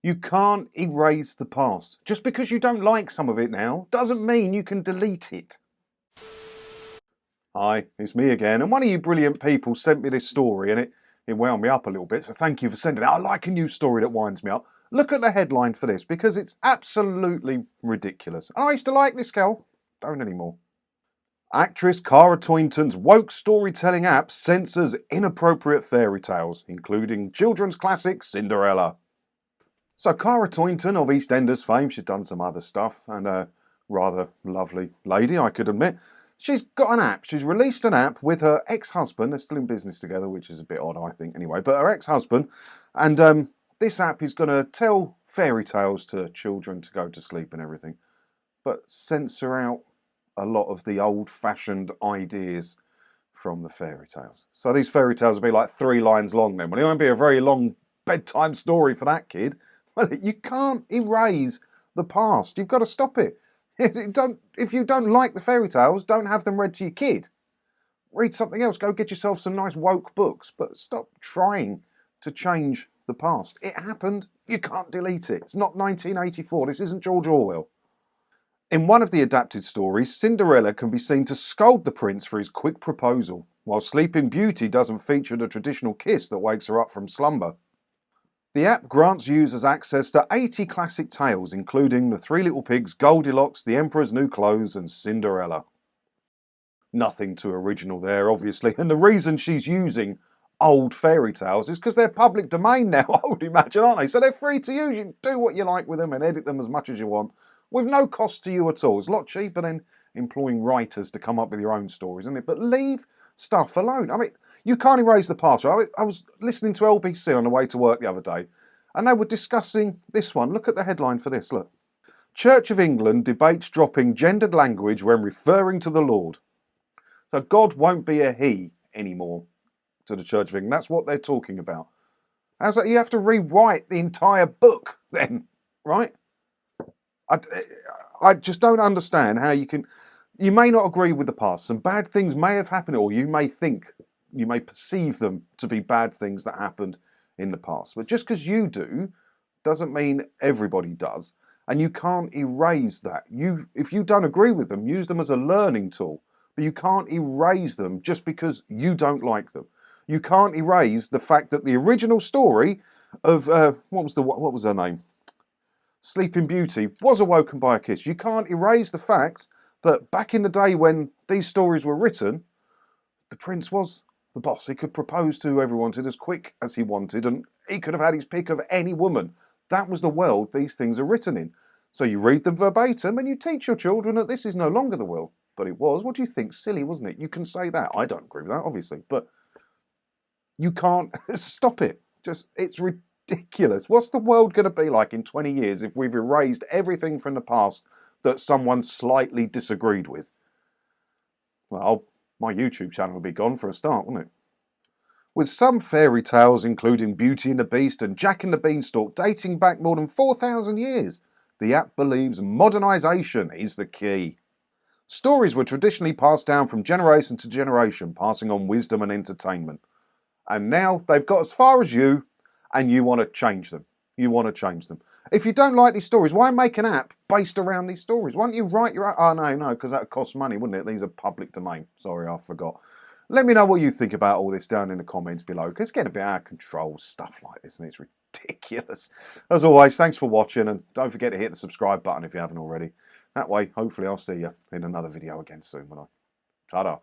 You can't erase the past. Just because you don't like some of it now doesn't mean you can delete it. Hi, it's me again, and one of you brilliant people sent me this story and it wound me up a little bit, so thank you for sending it. I like a news story that winds me up. Look at the headline for this, because it's absolutely ridiculous. I used to like this girl, don't anymore. Actress Cara Toynton's woke storytelling app censors inappropriate fairy tales, including children's classic Cinderella. So Cara Toynton of EastEnders fame, she's done some other stuff, and a rather lovely lady, I could admit. She's got an app. She's released an app with her ex-husband. They're still in business together, which is a bit odd, I think, anyway. But her ex-husband, and this app is going to tell fairy tales to children to go to sleep and everything, but censor out a lot of the old-fashioned ideas from the fairy tales. So these fairy tales will be like 3 lines long then. Well, it won't be a very long bedtime story for that kid. Well, you can't erase the past. You've got to stop it. If you don't like the fairy tales, don't have them read to your kid. Read something else. Go get yourself some nice woke books. But stop trying to change the past. It happened. You can't delete it. It's not 1984. This isn't George Orwell. In one of the adapted stories, Cinderella can be seen to scold the prince for his quick proposal, while Sleeping Beauty doesn't feature the traditional kiss that wakes her up from slumber. The app grants users access to 80 classic tales, including The Three Little Pigs, Goldilocks, The Emperor's New Clothes and Cinderella. Nothing too original there, obviously, and the reason she's using old fairy tales is because they're public domain now, I would imagine, aren't they? So they're free to use. You can do what you like with them and edit them as much as you want, with no cost to you at all. It's a lot cheaper than employing writers to come up with your own stories, isn't it? But leave stuff alone. I mean, you can't erase the past. Right? I was listening to LBC on the way to work the other day, and they were discussing this one. Look at the headline for this, look. Church of England debates dropping gendered language when referring to the Lord. So God won't be a he anymore to the Church of England. That's what they're talking about. How's that? You have to rewrite the entire book then, right? I just don't understand how you can... You may not agree with the past. Some bad things may have happened, or you may perceive them to be bad things that happened in the past. But just because you do, doesn't mean everybody does. And you can't erase that. If you don't agree with them, use them as a learning tool. But you can't erase them just because you don't like them. You can't erase the fact that the original story of, what was her name? Sleeping Beauty was awoken by a kiss. You can't erase the fact that back in the day when these stories were written, the prince was the boss. He could propose to whoever he wanted as quick as he wanted, and he could have had his pick of any woman. That was the world these things are written in. So you read them verbatim and you teach your children that this is no longer the world. But it was. What do you think? Silly, wasn't it? You can say that. I don't agree with that, obviously. But you can't stop it. It's ridiculous. What's the world going to be like in 20 years if we've erased everything from the past that someone slightly disagreed with? Well, my YouTube channel would be gone for a start, wouldn't it? With some fairy tales, including Beauty and the Beast and Jack and the Beanstalk, dating back more than 4,000 years, the app believes modernisation is the key. Stories were traditionally passed down from generation to generation, passing on wisdom and entertainment. And now they've got as far as you, and you want to change them. You want to change them. If you don't like these stories, why make an app based around these stories? Why don't you write your app? Oh, no, because that would cost money, wouldn't it? These are public domain. Sorry, I forgot. Let me know what you think about all this down in the comments below, because it's getting a bit out of control, stuff like this, and it's ridiculous. As always, thanks for watching, and don't forget to hit the subscribe button if you haven't already. That way, hopefully, I'll see you in another video again soon. Ta-da.